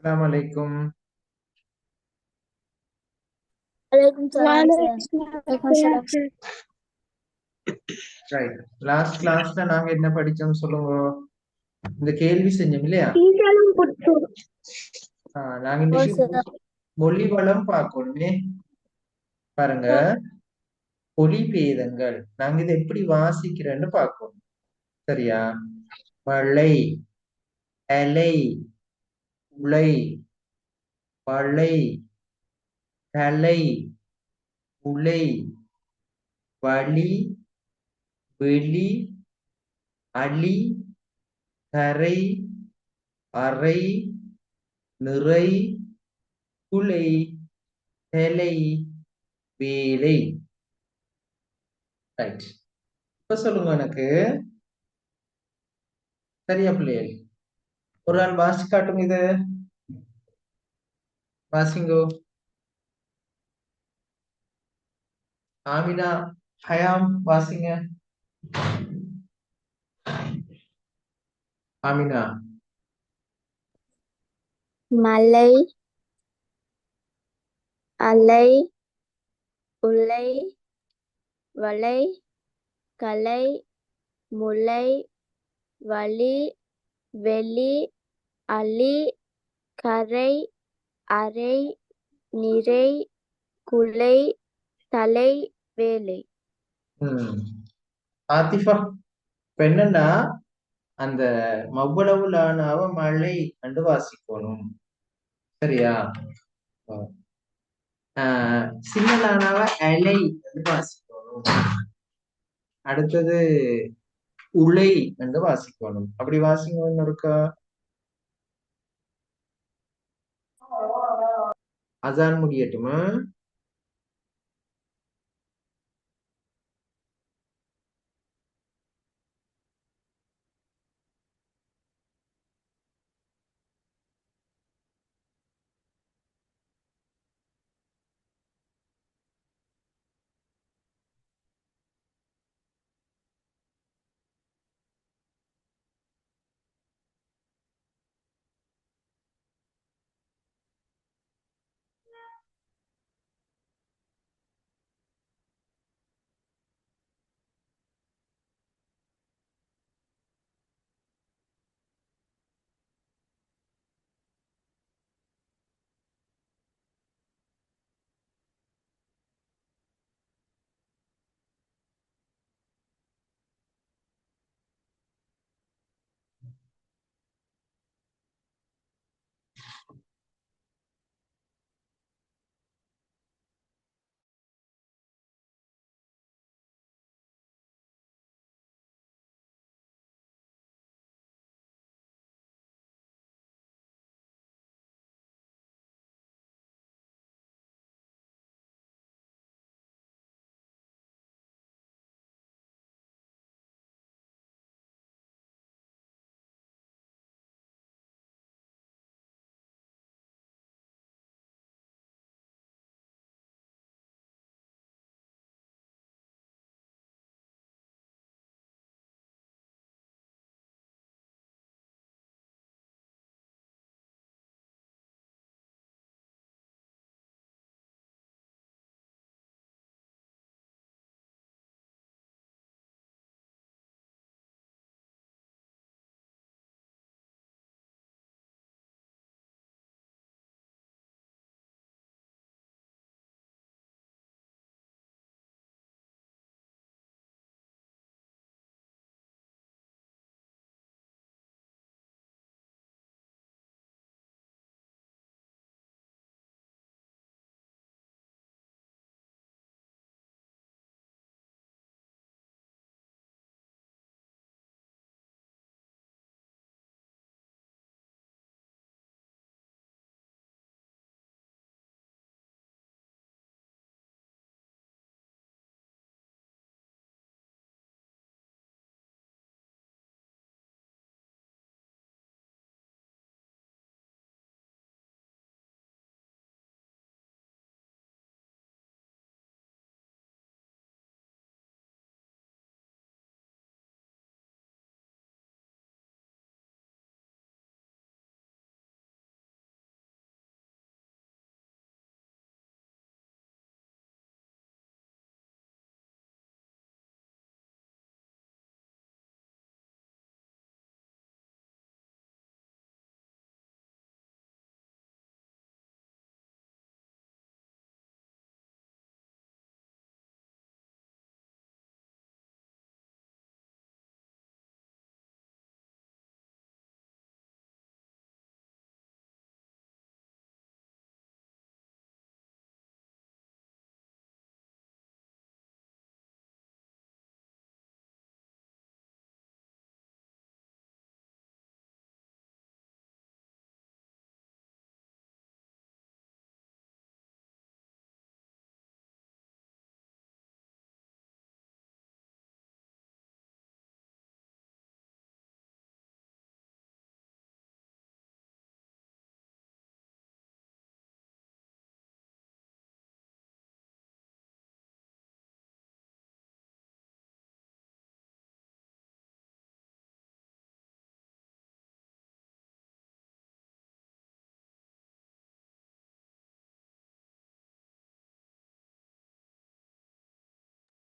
Assalamualaikum. Waalaikumsalam, sir. Waalaikumsalam. Right. Last கிளாஸ்ல நாங்க என்ன படிச்சோம் சொல்லுங்க. இந்த கேள்வி செஞ்சோம் இல்லையா? டீச்சரும் புட்டு. நாங்க Oh, இன்னைக்கு sir. மொழி வளம் பார்க்கணுமே. பாருங்க, ஒலி பேதங்கள் நாங்க இதை எப்படி வாசிக்கிறோன்னு பார்க்கணும். சரியா? மழை, அலை, உலை, மழை, கலை, உலை, வழி, வெளி, அழி, கரை, அறை, நிறை, குலை, தெலை, வேலை. ரைட். இப்ப சொல்லுங்க எனக்கு. சரியா பிள்ளைகள்? ஒரு ஆள் வாசி காட்டும் இது. வாசிங்கோ. ஆமினா, ஹயாம் வாசிங்க. ஆமினா. மலை, அலை, உலை, வளை, கலை, முலை, வழி, வெளி, அழி, கரை, அறை, நிறை, குலை, தலை, வேலை. ஆத்திஃபா, இப்ப என்னன்னா அந்த மவ்வளவுலானாவ மழை கண்டு வாசிக்கணும். சரியா? சின்னலானாவ அலை என்று வாசிக்கணும். அடுத்தது உலை என்று வாசிக்கணும். அப்படி வாசிக்கணும்னு இருக்கா? அசான் முடியட்டுமா?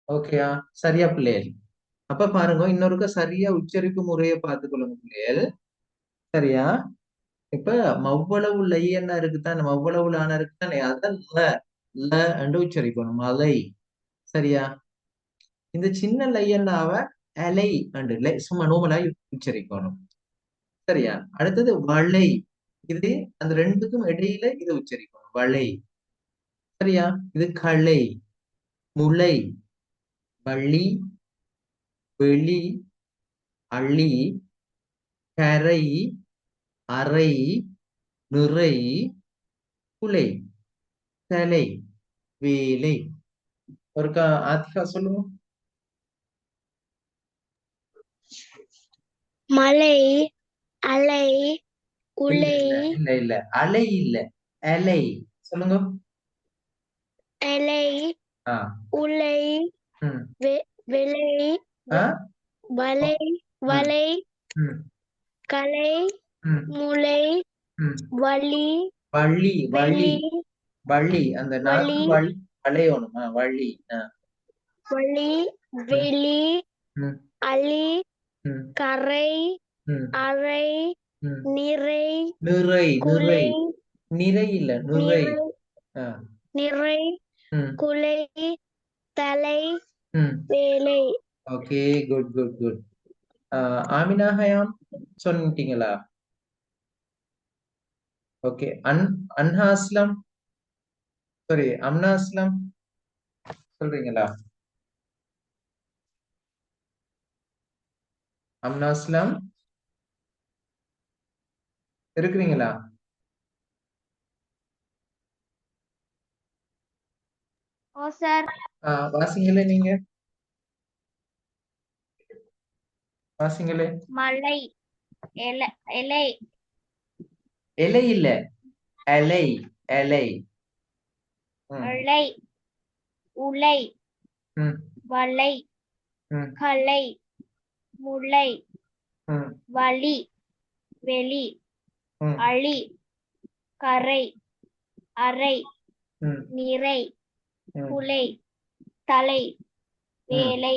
ஓகேயா? சரியா பிள்ளைகள்? அப்ப பாருங்க இன்னொருக்க சரியா உச்சரிப்பு முறையை பார்த்துக்கொள்ளுங்க பிள்ளைகள். சரியா? இப்ப மவ்வளவு லை என்ன இருக்குதான் மவ்வளவு லான இருக்குதானே அதான் ல என்று உச்சரிக்கணும். மலை. சரியா? இந்த சின்ன லை என்னாவ அலை அண்டு சும்மா நோமலா உச்சரிக்கணும். சரியா? அடுத்தது வளை. இது அந்த ரெண்டுக்கும் இடையில இதை உச்சரிக்கணும். வளை. சரியா? இது களை, முளை, வள்ளி, வெளி, அள்ளி, கரை, அறை, நிறை, குலை, தலை, வேலை. ஒருக்கா ஆத்திகா சொல்லுங்க. மலை, அலை, இல்ல உலை, இல்ல இல்ல இல்ல அலை இல்ல அலை. சொல்லுங்க. அலை, ஆ. உலை, ம். விலை, ஆ. வலை, ம். வலை, ம். கலை, ம். முளை, ம். வலி, வள்ளி வள்ளி வெளி, வள்ளி அந்த வலி, நாக்கு வள்ளி வளையணும். வள்ளி. வலி, ம். வெளி, ம். அலி, ம். கரை, ம். அறை, ம். நிறை, நிறை நிறை குலை, நிறை இல்ல நிறை. நிறை, ஆ. நிறை, ம். குலை, தலை, ம். வேலை. Okay, good good good. Amina Hayam சொன்னீங்களா? ஓகே. அன்ஹா அஸ்லம், சாரி அம்னா அஸ்லம் சொல்றீங்களா? அம்னா அஸ்லம் இருக்கிறீங்களா? ஓ சார். வாசிங்களே நீங்க வாசிங்களே. மலை, இலை, இலை, இலை இல்ல அலை அலை. ம். இலை, உலை, ம். வலை, ம். கலை, முளை, ம். வலி, வெளி, ம். அழி, கரை, அறை, ம். நிறை, ம். குலை, தலை, ம். வேலை.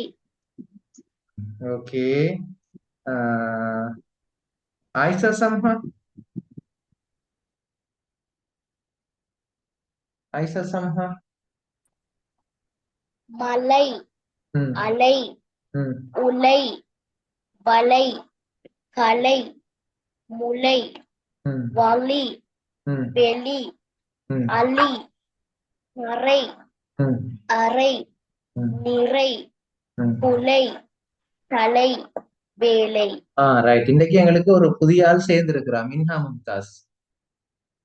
ஓகே. ஆயிஷா சம்ஹா, ஆயிஷா சம்ஹா. மலை, ம். அலை, ம். உலை, வலை, கலை, முளை, ம். வலி, ம். வெளி, ம். அலி, கரை, ம். அறை, ம். நிறை, ம். குலை, தலை, வேலை. ரைட். இன்னைக்கு எங்களுக்கு ஒரு புதிய ஆள் சேர்ந்திருக்கிறா, மின்ஹா மும்தாஸ்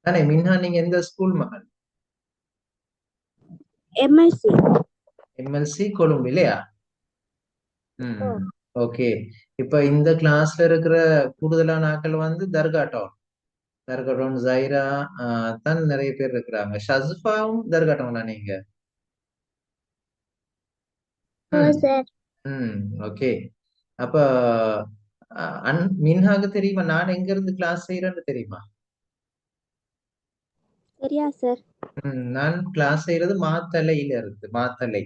தானே? மின்ஹா நீங்க எந்த ஸ்கூல் மகன்? எம்எல்சி. எம்எல்சி கொழும்பு இல்லையா? ம். ஓ. ஓகே. இப்ப இந்த கிளாஸ்ல இருக்கிற கூடுதலான ஆட்கள் வந்து தர்காட்டம் தர்காட்டம் ஜைரா தான் நிறைய பேர் இருக்கிறாங்க. ஷஸ்ஃபாவும் தர்காட்டம்ல நீங்க? ஓ ம். சார். ம். ஓகே. அப்ப மின்ஹாக்கு தெரியுமா நான் எங்க இருந்து கிளாஸ் செய்யறேன்னு தெரியுமா? சரியா சார்? நான் கிளாஸ் செய்யறது மாத்தளையில இருந்து. மாத்தளை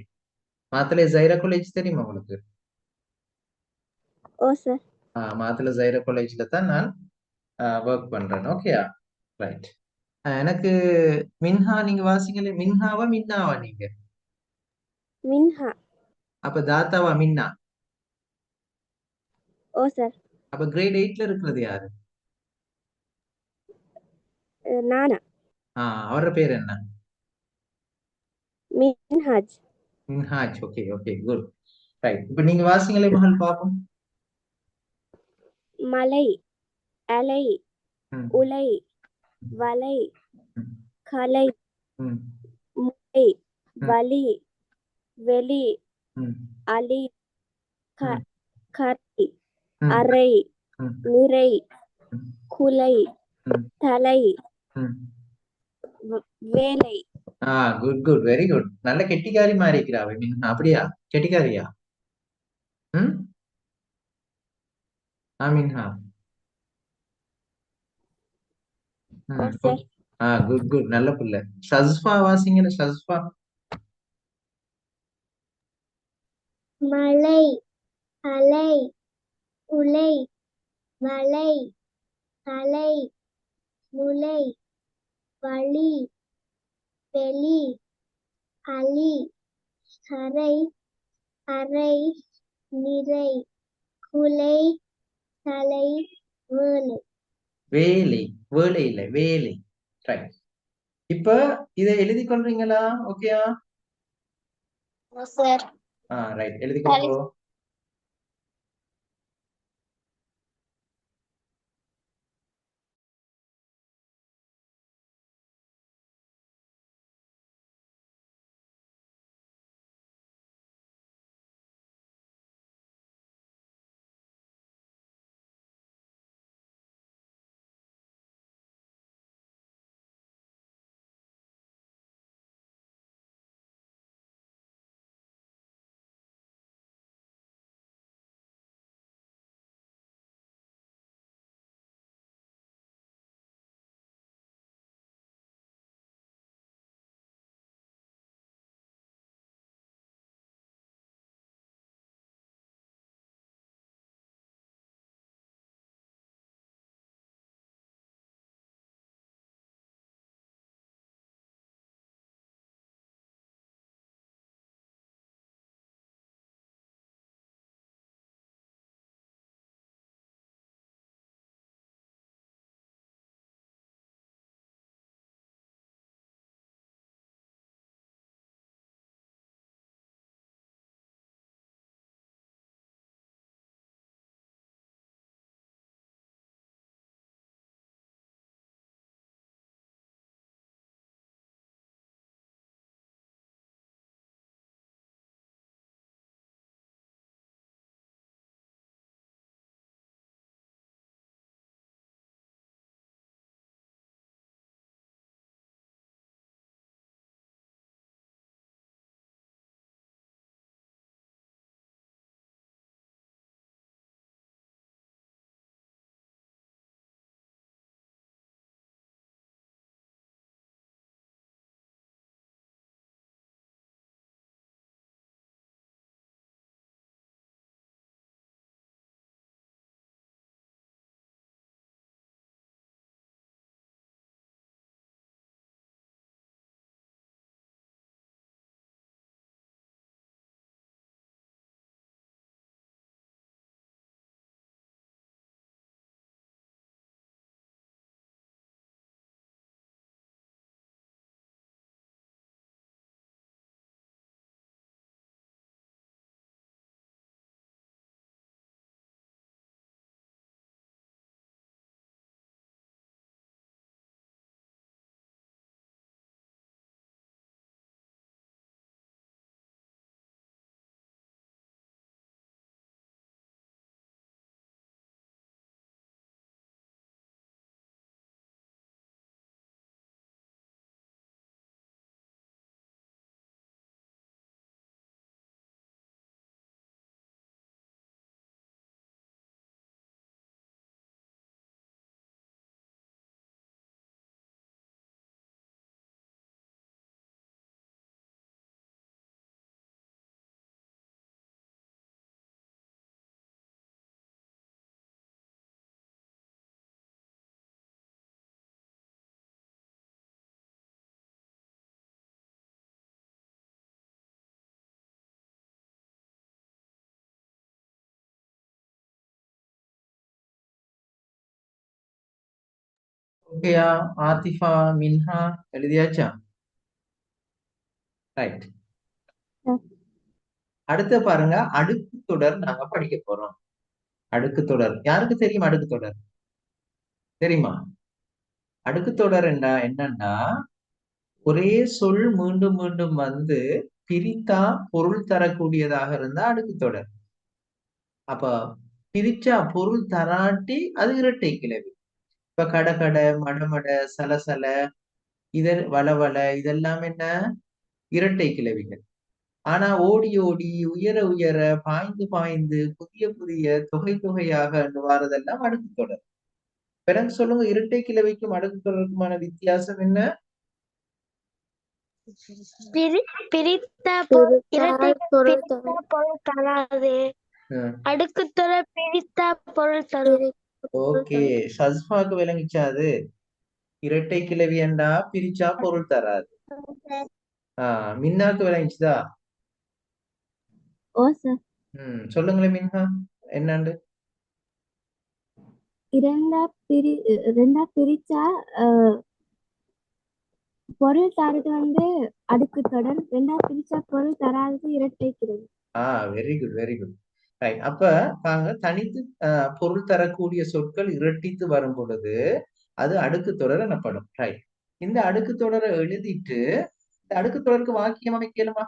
மாத்தளை ஜைரா காலேஜ் தெரியுமா உங்களுக்கு? ஓ சார். மாத்தளை ஜைரா காலேஜ்ல தான் நான் ஒர்க் பண்றேன். ஓகேயா? ரைட். எனக்கு மின்ஹா நீங்க வாசிங்களே. மின்ஹாவா மின்னாவா நீங்க? மின்ஹா. அப்ப தாத்தாவா மின்னா? ஓ சார். அப்ப கிரேட் 8ல இருக்கிறது யாரு? நானா? அவரோட பேர் என்ன? Minhaj. Minhaj. Okay okay good. Right. இப்ப நீங்க வாசிங்களே மகள் பாப்போம். மலை, அலை, ம். உலை, வலை, ம். கலை, ம். முளை, ம். வலி, வெளி, ம். அலி, ம். கரை, ம். அறை, ம். நிறை, ம். குலை, ம். தலை, ம். வேலை. Good good very good. நல்ல கெட்டிக்காரி மாதிரி இருக்கிறாவே மின்ஹா. அப்படியா? கெட்டிக்காரியா? ம். மின்ஹா. ஓ ம். சார். குட் குட் நல்ல பிள்ளை. ஷஸ்ஃபா வாசிங்கன்னு. ஷஸ்ஃபா. மலை அலை உலை வலை அலை முலை வழி வெளி அலி கரை அறை நிறை குலை தலை வேலை வேலை. வேலை இல்லை, வேலை. ரைட். இப்ப இதை எழுதி கொள்றீங்களா? ஓகேயா? சார் ரைட், எழுதிக்கோங்க. ஓகேயா? ஆத்திஃபா, மின்ஹா எழுதியாச்சா? ரைட். அடுத்து பாருங்க, அடுக்கு தொடர் நாங்க படிக்க போறோம். அடுக்கு தொடர் யாருக்கு தெரியும்? அடுக்கு தொடர் தெரியுமா? அடுக்கு தொடர் என்னன்னா, ஒரே சொல் மீண்டும் மீண்டும் வந்து பிரித்தா பொருள் தரக்கூடியதாக இருந்தா அடுக்கு தொடர். அப்ப பிரிச்சா பொருள் தராட்டி அது இரட்டை கிளவி. இப்ப கடகட, மடமட, சலசல, வளவள இதெல்லாம் என்ன? இரட்டை கிளவிகள். ஆனா ஓடி ஓடி, உயர உயர, பாய்ந்து பாய்ந்து, புதிய புதிய, தொகை தொகையாக வாரதெல்லாம் அடுக்கு தொடர். பிறகு சொல்லுங்க, இரட்டை கிளவிக்கும் அடுக்கு தொடருக்குமான வித்தியாசம் என்ன? பிரித்த பிரித்தால் பொருள் பிரித்த பொருள் தராது. ம். அடுக்கு தொடர் பிரித்த பொருள் தரும். ஓகே, ஷஸ்மாக்கு விளங்கிச்சா அது? இரட்டை கிளவி என்றா பிரிச்சா பொருள் தராது. மின்னாக்கு விளங்கிச்சுதா? ஓ சார். சொல்லுங்களேன் மின்ஹா, என்னண்டு? ரெண்டா பிரிச்சா பொருள் தரது அடுக்கு தொடர், ரெண்டா பிரிச்சா பொருள் தராதது இரட்டை கிளவி. Very good, very good. Right. அப்ப நாங்க தனித்து பொருள் தரக்கூடிய சொற்கள் இரட்டித்து வரும் பொழுது அது அடுக்கு தொடர் எனப்படும். ரைட். இந்த அடுக்கு தொடரை எழுதிட்டு இந்த அடுக்கு தொடருக்கு வாக்கியம் அமைக்கலுமா?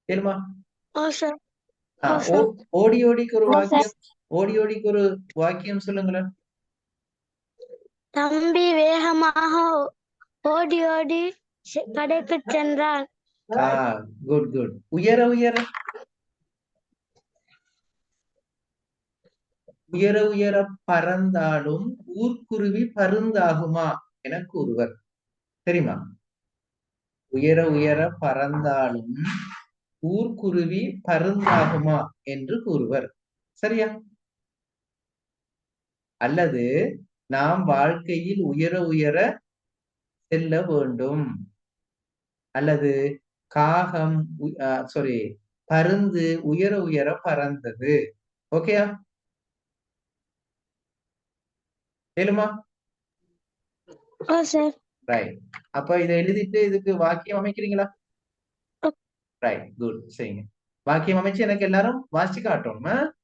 கேளுமா? ஓடி ஓடிக்கு ஒரு வாக்கியம், ஓடி ஓடிக்கு ஒரு வாக்கியம் சொல்லுங்களேன். தம்பி வேகமாக ஓடி ஓடி கடைக்கு சென்றான். Good good. உயர உயர உயர உயர பறந்தாலும் ஊர்க்குருவி பருந்தாகுமா என கூறுவர். தெரியுமா? உயர உயர பறந்தாலும் ஊர்க்குருவி பருந்தாகுமா என்று கூறுவர். சரியா? அல்லது நாம் வாழ்க்கையில் உயர உயர செல்ல வேண்டும், அல்லது காகம் சாரி பருந்து உயர உயர பறந்தது. ஓகேயா? கேளுமா? ரைட். அப்ப இதை எழுதிட்டு இதுக்கு வாக்கியம் அமைக்கிறீங்களா? Right, good. செய்யுங்க. வாக்கியம் அமைச்சு எனக்கு எல்லாரும் வாசிச்சு காட்டணும்.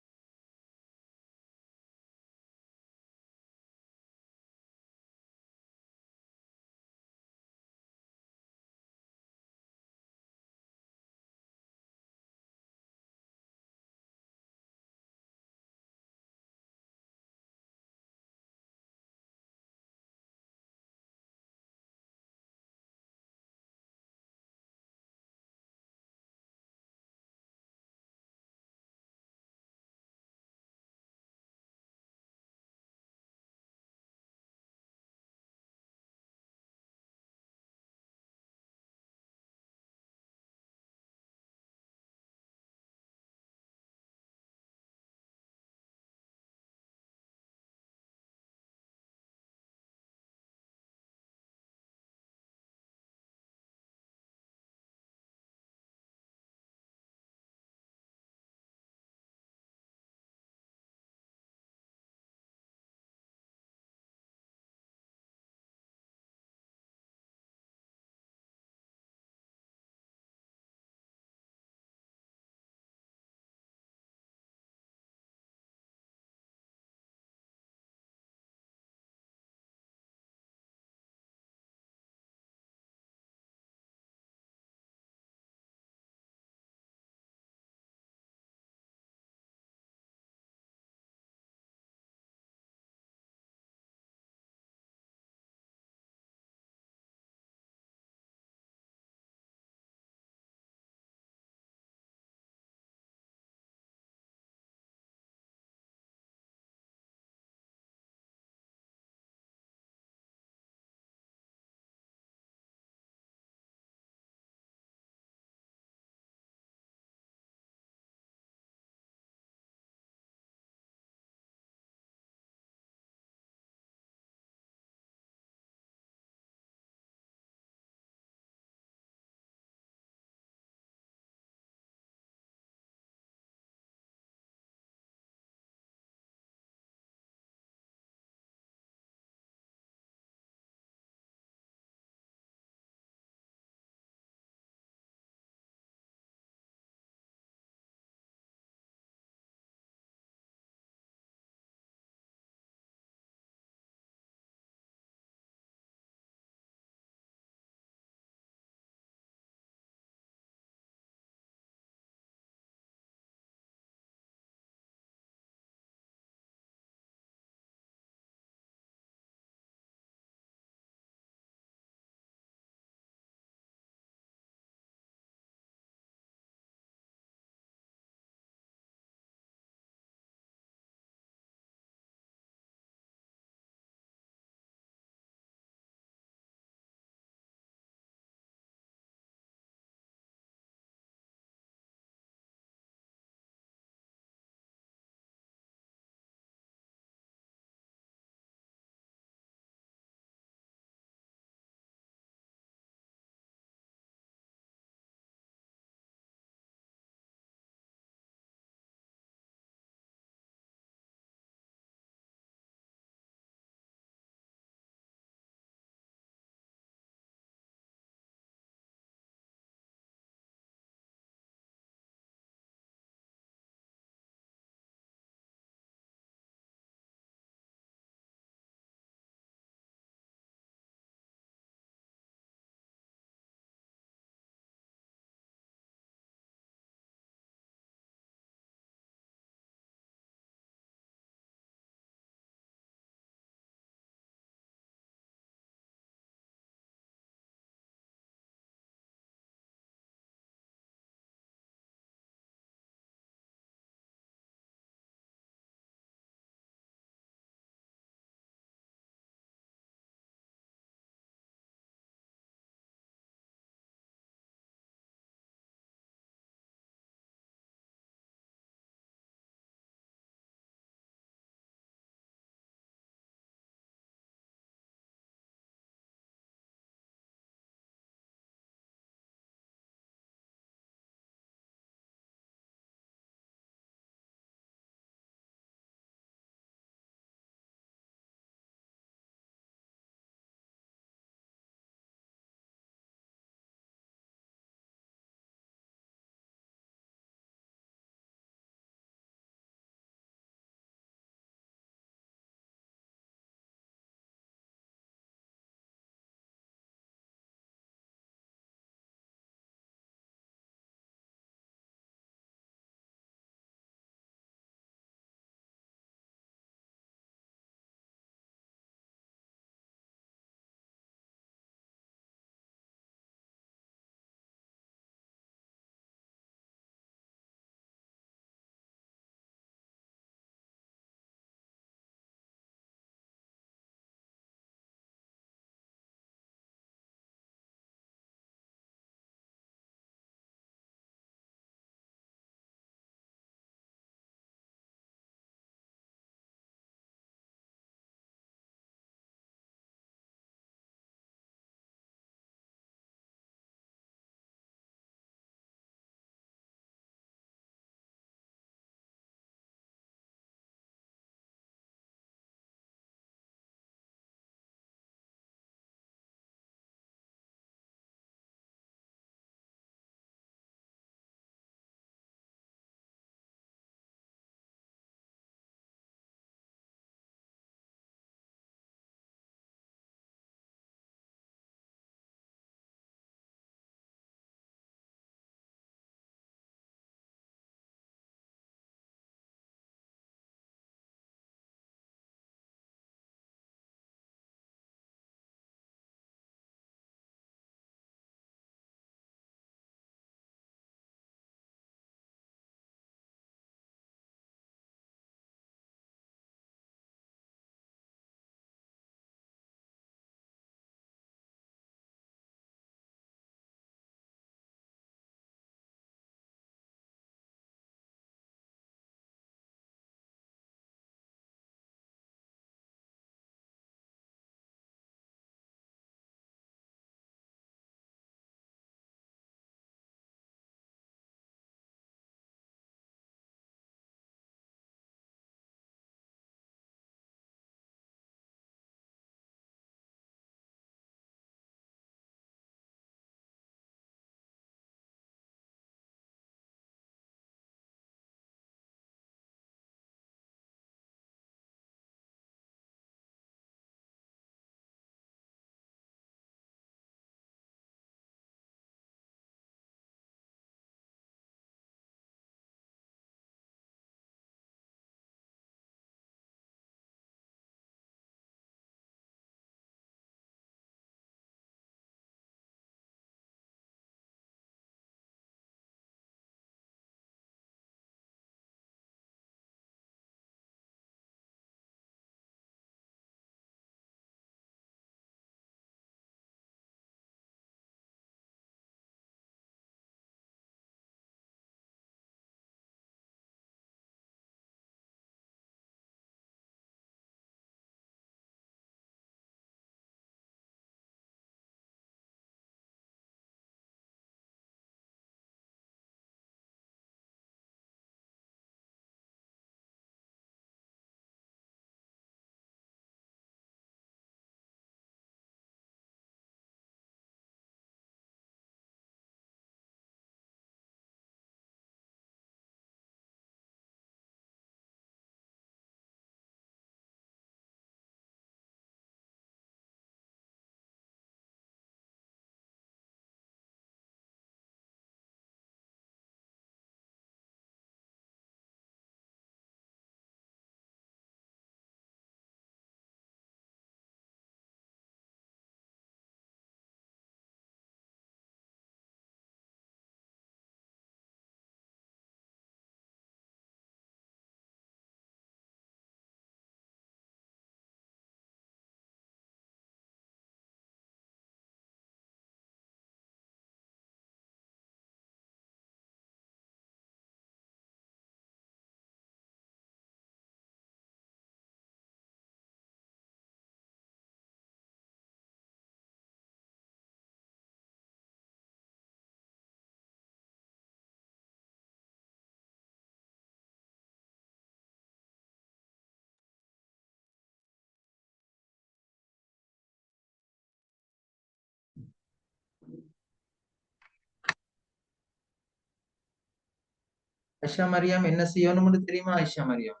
ஐஷா மரியம் என்ன செய்யணும்னு தெரியுமா ஐஷா மரியம்?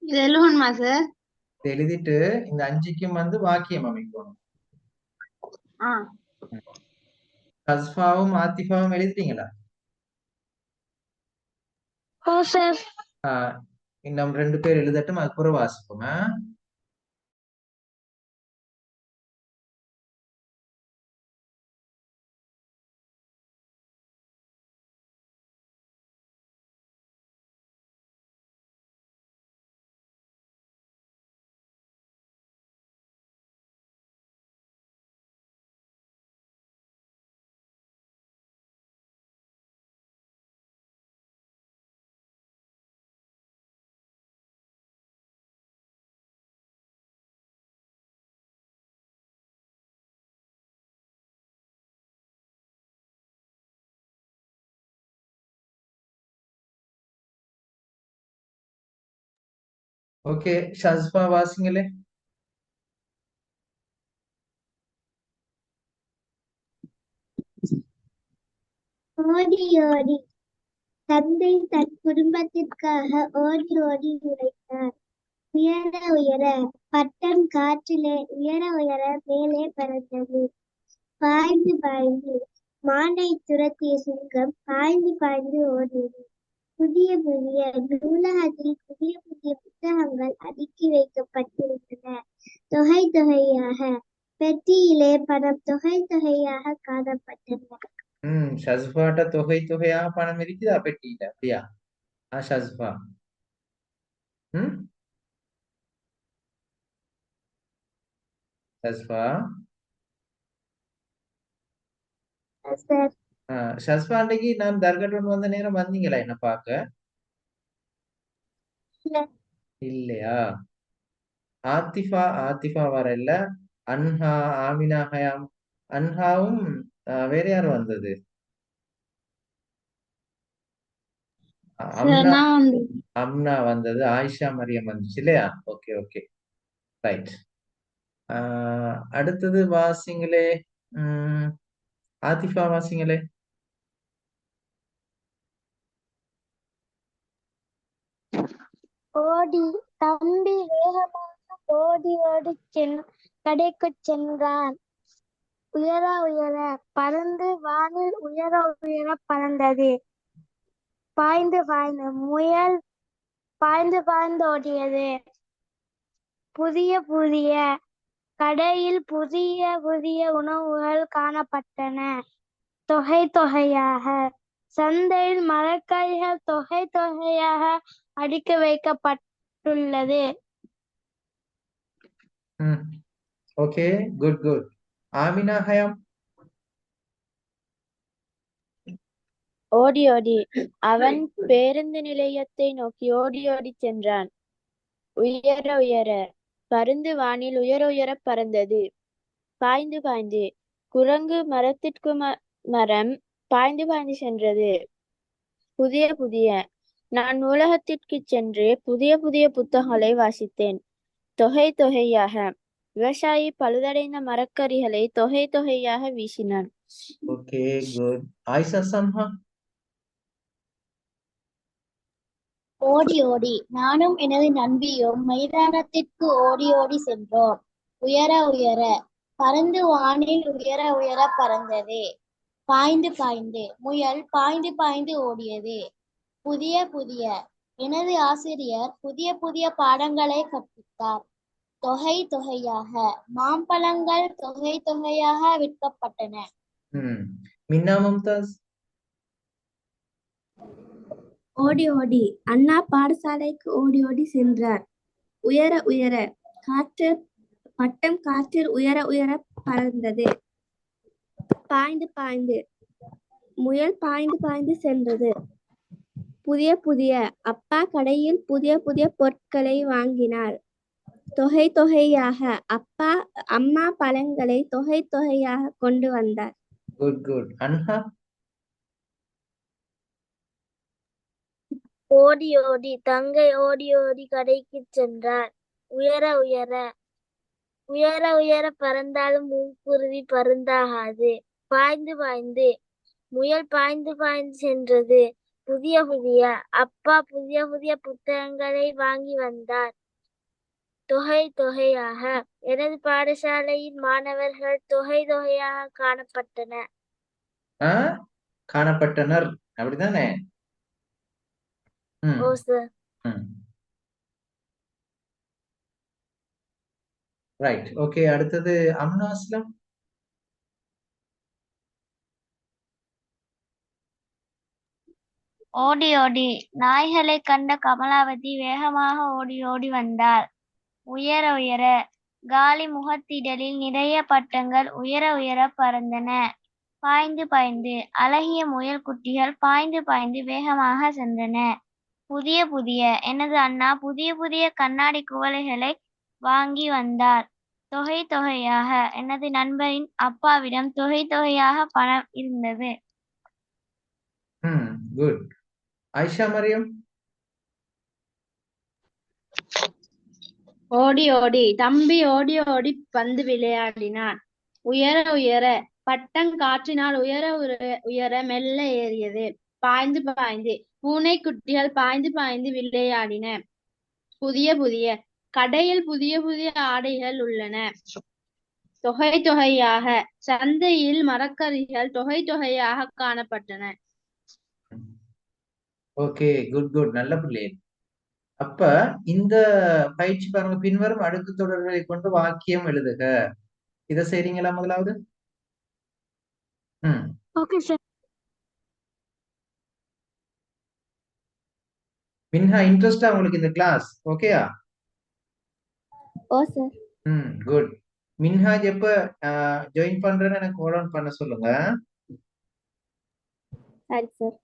இது எழுவணுமா சார்? இதை எழுதிட்டு இந்த 5க்கும் வந்து வாக்கியம் அமைக்கணும். ஆ ஹஸ்ஃபாவும் ஆத்திஃபாவும் எழுதிட்டீங்களா? ஓ சார். ஆஹ் இன்னும் 2 பேர் எழுதட்டும், அதுக்கப்புறம் வாசிப்போம். ஓகே, ஷஸ்பா வாசிங்களே. ஓடி ஓடி தந்தை தன் குடும்பத்திற்காக ஓடி ஓடி உழைத்தார். உயர உயர பட்டம் காற்றிலே உயர உயர மேலே பறந்தது. பாய்ந்து பாய்ந்து மானை துரத்திய சிங்கம் பாய்ந்து பாய்ந்து ஓடியது. புதிய புதிய நூலகத்தில் புதிய புதிய புத்தகங்கள் அடுக்கி வைக்கப்பட்டிருந்தன. தொகை தொகையாக பெட்டியிலே பணம் தொகை தொகையாக காணப்பட்டன. ஷஸ்பாட்ட தொகை தொகையா பணம் இருக்குதா பெட்டியில? அப்படியா? ஷஸ்பா. ஷஸ்பா. சார் ஷஸ்பா, அன்னைக்கு நான் தர்கட்டுன்னு வந்த நேரம் வந்தீங்களா என்ன பார்க்க? இல்லையா? ஆத்திஃபா ஆத்திஃபா வரல. அன்ஹா, ஆமினா, ஹயாம். அன்ஹாவும் வேற யார் வந்தது? அம்னா. நான் வந்து அம்னா வந்தது. ஆயிஷா மரியம் வந்துச்சு இல்லையா? Okay okay, right. அடுத்தது வாசிங்களே. ஆத்திஃபா வாசிங்களே. ஓடி தம்பி வேகமாக ஓடி ஓடி கடைக்கு சென்றான். உயர உயர பறந்து வானில் உயர உயர பறந்தது. பாய்ந்து பாய்ந்து முயல் பாய்ந்து பாய்ந்து ஓடியது. புதிய புதிய கடையில் புதிய புதிய உணவுகள் காணப்பட்டன. தொகை தொகையாக சந்தையில் மரக்காய்கள் தொகை தொகையாக அடுக்கி வைக்கப்பட்டுள்ளது. Okay, good good. ஆமினா, ஹயாம். ஓடி ஓடி அவன் பேருந்து நிலையத்தை நோக்கி ஓடி ஓடி சென்றான். உயர உயர பருந்து வானில் உயர உயர பறந்தது. பாய்ந்து பாய்ந்து குரங்கு மரத்திற்கு மரம் பாய்ந்து பாய்ந்து சென்றது. புதிய புதிய நான் நூலகத்திற்கு சென்று புதிய புதிய புத்தகங்களை வாசித்தேன். தொகை தொகையாக விவசாயி பழுதடைந்த மரக்கறிகளை தொகை தொகையாக வீசினான். Okay, good. ஆயிஷா சம்ஹா. ஓடி ஓடி நானும் எனது நண்பியும் மைதானத்திற்கு ஓடி ஓடி சென்றோம். உயர உயர பறந்து வானில் உயர உயர பறந்தது. பாய்ந்து பாய்ந்து முயல் பாய்ந்து பாய்ந்து ஓடியது. புதிய புதிய எனது ஆசிரியர் புதிய புதிய பாடங்களை கற்பித்தார். தொகை தொகையாக மாம்பழங்கள் தொகை தொகையாக விற்கப்பட்டன. மின்னா மும்தாஸ். ஓடி ஓடி அண்ணா பாடசாலைக்கு ஓடி ஓடி சென்றார். உயர உயர பட்டம் காற்றில் உயர உயர பறந்தது. பாய்ந்து பாய்ந்து முயல் பாய்ந்து பாய்ந்து சென்றது. புதிய புதிய அப்பா கடையில் புதிய புதிய பொருட்களை வாங்கினார். தொகை தொகையாக அம்மா பழங்களை தொகை தொகையாக கொண்டு வந்தார். Good good. அன்ஹா. ஓடி ஓடி தங்கை ஓடி ஓடி கடைக்கு சென்றார். உயர உயர உயர உயர பறந்தாலும் மூக்குருவி பருந்தாகாது. பாய்ந்து பாய்ந்து முயல் பாய்ந்து பாய்ந்து சென்றது. புதிய புதிய அப்பா புதிய புதிய புத்தகங்களை வாங்கி வந்தார். தொகை தொகையாக எனது பாடசாலையின் மாணவர்கள் தொகை தொகையாக காணப்பட்டனர். ஆ காணப்பட்டனர் அப்படிதானே? ம் ஓ சார். ம் ரைட். ஓகே, அடுத்தது அம்னா அஸ்லம். ஓடி ஓடி நாய்களை கண்ட கமலாவதி வேகமாக ஓடி ஓடி வந்தாள். உயர உயர காலி முகத்திடலில் நிறைய பட்டங்கள் உயர உயர பறந்தன. பாய்ந்து பாய்ந்து அழகிய முயல் குட்டிகள் பாய்ந்து பாய்ந்து வேகமாக சென்றன. புதிய புதிய எனது அண்ணா புதிய புதிய கண்ணாடி குவளைகளை வாங்கி வந்தார். தொகை தொகையாக எனது நண்பரின் அப்பாவிடம் தொகை தொகையாக பணம் இருந்தது. ம் குட். ஆயிஷா மரியம். ஓடி ஓடி தம்பி ஓடி ஓடி பந்து விளையாடினான். உயர உயர பட்டம் காற்றினால் உயர உயர மெல்ல ஏறியது. பாய்ந்து பாய்ந்து பூனைக்குட்டிகள் பாய்ந்து பாய்ந்து விளையாடின. புதிய புதிய கடையில் புதிய புதிய ஆடைகள் உள்ளன. தொகை தொகையாக சந்தையில் மரக்கறிகள் தொகை தொகையாக காணப்பட்டன. ஓகே, குட் குட், நல்ல பிள்ளை. அப்ப இந்த பயிற்சி பாருங்க, பின்வரும் அடுக்கு தொடர்களை கொண்டு வாக்கியம் எழுதுக. இதை செய்றீங்களா முதலாவது? ம் ஓகே சார். மின்ஹா, இன்ட்ரெஸ்டா உங்களுக்கு இந்த கிளாஸ்? ஓகேயா? ஓ சார். ம் குட். மின்ஹாஜ் எப்ப ஜாயின் பண்றேன்னு எனக்கு கால் ஆன் பண்ண சொல்லுங்க. சரி சார்.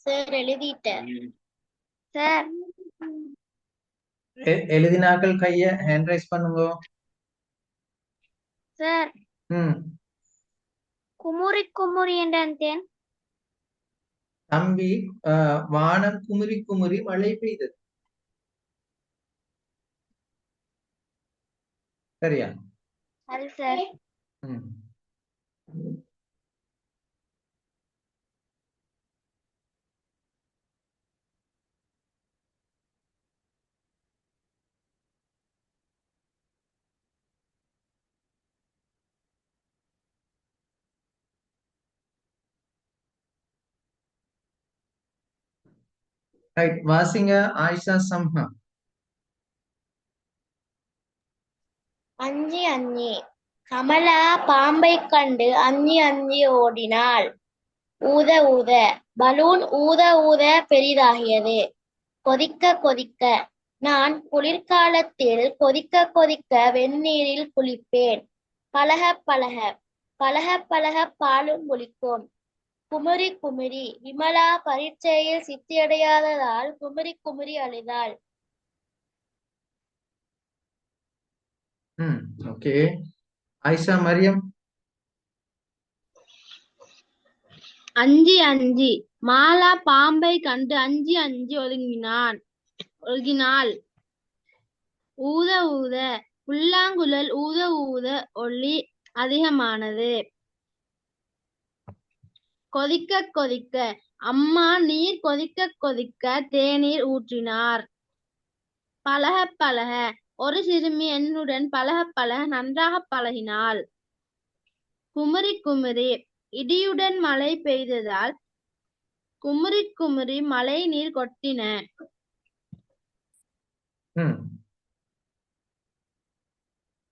சார் எழுதிட்டேன். சார் எழுதினாக்கள் கைய ஹேண்ட் ரைஸ் பண்ணுங்க. சார் ம் குமுறி குமுறி என்றேன். தம்பி, வானம் குமுறி குமுறி மழை பெய்தது. சரியா? சரி சார். ம் ரைட், வாசிங்க ஆயிஷா சம்ஹா. அஞ்சி அஞ்சி கமலா பாம்பை கண்டு அஞ்சி அஞ்சி ஓடினாள். ஊத ஊத பலூன் ஊத ஊத பெரிதாகியது. கொதிக்க கொதிக்க நான் குளிர்காலத்தில் கொதிக்க கொதிக்க வெந்நீரில் குளிப்பேன். பழக பழக பழக பழக பாலும் புளிக்கும். குமுறி குமுறி விமலா பரீட்சையில் சித்தியடையாததால் குமுறி குமுறி அழுதாள். ஓகே. ஆயிஷா மரியம். அஞ்சி அஞ்சி மாலா பாம்பை கண்டு அஞ்சி அஞ்சி ஒழுகினாள். ஊத ஊத புல்லாங்குழல் ஊத ஊத ஒலி அதிகமானது. கொதிக்க கொதிக்க அம்மா நீர் கொதிக்க கொதிக்க தேநீர் ஊற்றினார். பழக பழக ஒரு சிறுமி என்னுடன் பழக பழக நன்றாக பழகினாள். குமுறி குமுறி இடியுடன் மழை பெய்ததால் குமுறி குமுறி மழை நீர் கொட்டின.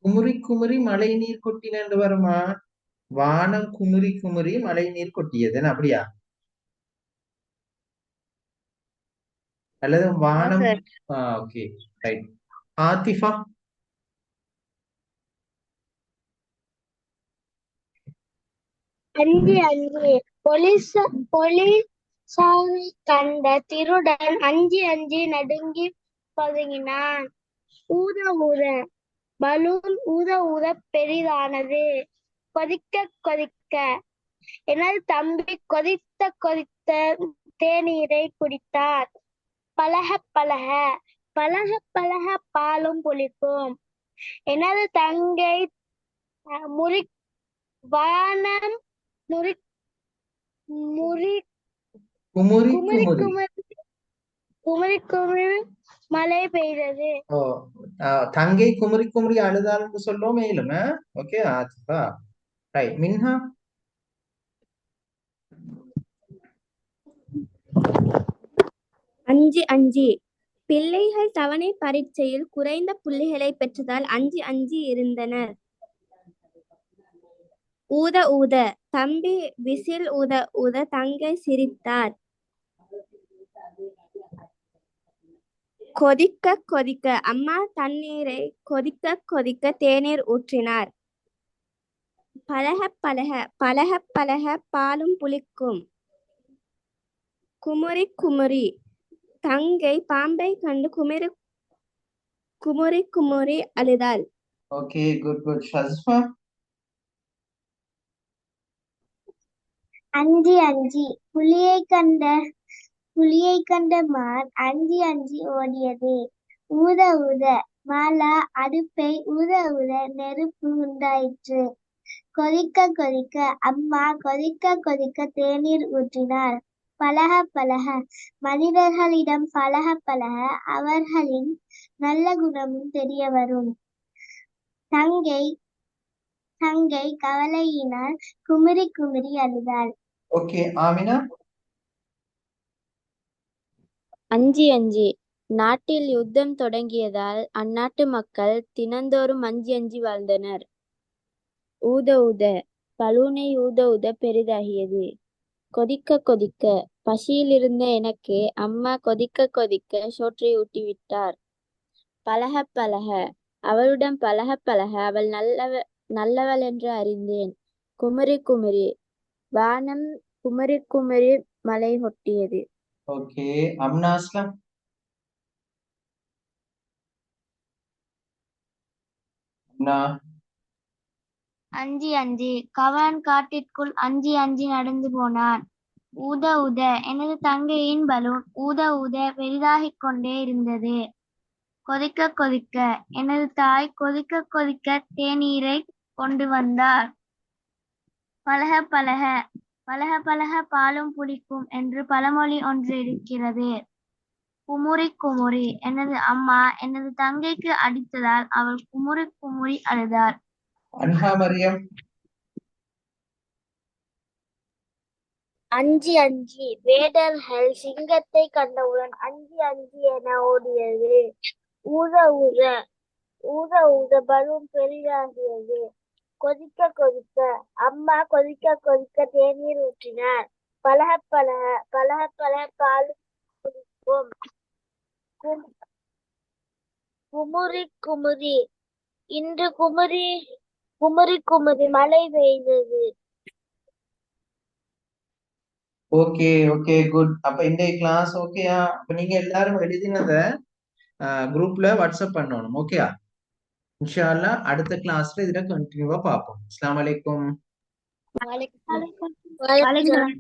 குமுறி குமுறி மழை நீர் கொட்டின வருமா? வானம் குமுறி குமுறி மழை நீர் கொட்டியது, அப்படியா? அல்லது வானம்? Okay right. ஆத்திஃபா. அஞ்சி அஞ்சி போலீசாரை கண்ட திருடன் அஞ்சி அஞ்சி நடுங்கி பதுங்கினான். ஊத ஊத பலூன் ஊத ஊத பெரிதானது. கொதிக்க கொதிக்க எனது தம்பி கொதித்த கொதித்த தேநீரை குடித்தார். பழக பழக பழக பழக பாலும் புளிக்கும். எனது தங்கை வானம் குமுறி குமுறி குமுறி குமுறி குமுறி மழை பெய்தது. தங்கை குமுறி குமுறி அழுதாள்னு சொல்லும் மேலும். ஓகே ஆத்திஃபா. ரைட். மின்ஹா. அஞ்சி அஞ்சி பிள்ளைகள் தவணை பரீட்சையில் குறைந்த புள்ளிகளை பெற்றதால் அஞ்சி அஞ்சி இருந்தனர். ஊத ஊத தம்பி விசில் ஊத ஊத தங்கை சிரித்தார். கொதிக்க கொதிக்க அம்மா தண்ணீரை கொதிக்க கொதிக்க தேநீர் ஊற்றினார். பழக பழக பழக பழக பாலும் புளிக்கும். குமுறி குமுறி தங்கை பாம்பை கண்டு குமுறி குமுறி அழுதாள். Okay, good good. ஷஸ்ஃபா. அஞ்சி அஞ்சி புலியை கண்ட மான் அஞ்சி அஞ்சி ஓடியது. ஊத ஊத மாலா அடுப்பை ஊத ஊத நெருப்பு உண்டாயிற்று. கொதிக்க கொதிக்க அம்மா கொதிக்க கொதிக்க தேநீர் ஊற்றினார். பழக பழக மனிதர்களிடம் பழக பழக அவர்களின் நல்ல குணமும் தெரிய வரும். தங்கை கவலையினால் குமுறி குமுறி அழுதாள். Okay, Amina. அஞ்சி அஞ்சி நாட்டில் யுத்தம் தொடங்கியதால் அந்நாட்டு மக்கள் தினந்தோறும் அஞ்சி அஞ்சி வாழ்ந்தனர். ஊத ஊத பலூனை ஊத ஊத பெரிதாகியது. கொதிக்க கொதிக்க பசியில் இருந்த எனக்கு அம்மா கொதிக்க கொதிக்க சோற்றை ஊட்டிவிட்டார். பழக பழக அவளுடன் பழக பழக அவள் நல்லவள் என்று அறிந்தேன். குமுறி குமுறி வானம் குமுறி குமுறி மழை கொட்டியது. ஓகே, அம்னா அஸ்லாம். அம்னா, அஞ்சி அஞ்சி கவலன் காட்டிற்குள் அஞ்சி அஞ்சி நடந்து போனான். ஊத ஊத எனது தங்கையின் பலூன் ஊத ஊத பெரிதாகிக் கொண்டே இருந்தது. கொதிக்க கொதிக்க எனது தாய் கொதிக்க கொதிக்க தேநீரை கொண்டு வந்தார். பழக பழக பழக பழக பாலும் புளிக்கும் என்று பழமொழி ஒன்று இருக்கிறது. குமுறி குமுறி எனது அம்மா எனது தங்கைக்கு அடித்ததால் அவள் குமுறி குமுறி அழுதாள். அன்ஹா மரியம். அஞ்சி அஞ்சி வேடர்கள் சிங்கத்தை கண்டவுடன் அஞ்சி அஞ்சி என ஓடியது. ஊத ஊத ஊத ஊத பலூன் பெரிதாகியது. கொதிக்க கொதிக்க அம்மா கொதிக்க கொதிக்க தேநீர் ஊற்றினார். பழக பழக பழக பழக பால் குடிக்கும். குமுறி குமுறி இன்று குமுறி குமுறி குமுறி மழை பெய்தது. Okay okay, good. அப்ப இந்த கிளாஸ் ஓகேயா? அப்ப நீங்க எல்லாரும் எழுதினத குரூப்ல வாட்ஸ்அப் பண்ணணும். ஓகேயா? இன்ஷா அல்லாஹ் அடுத்த கிளாஸ்ல இதுல கண்டினியூவா பார்ப்போம். அஸ்ஸலாமு அலைக்கும். வலைக்கம்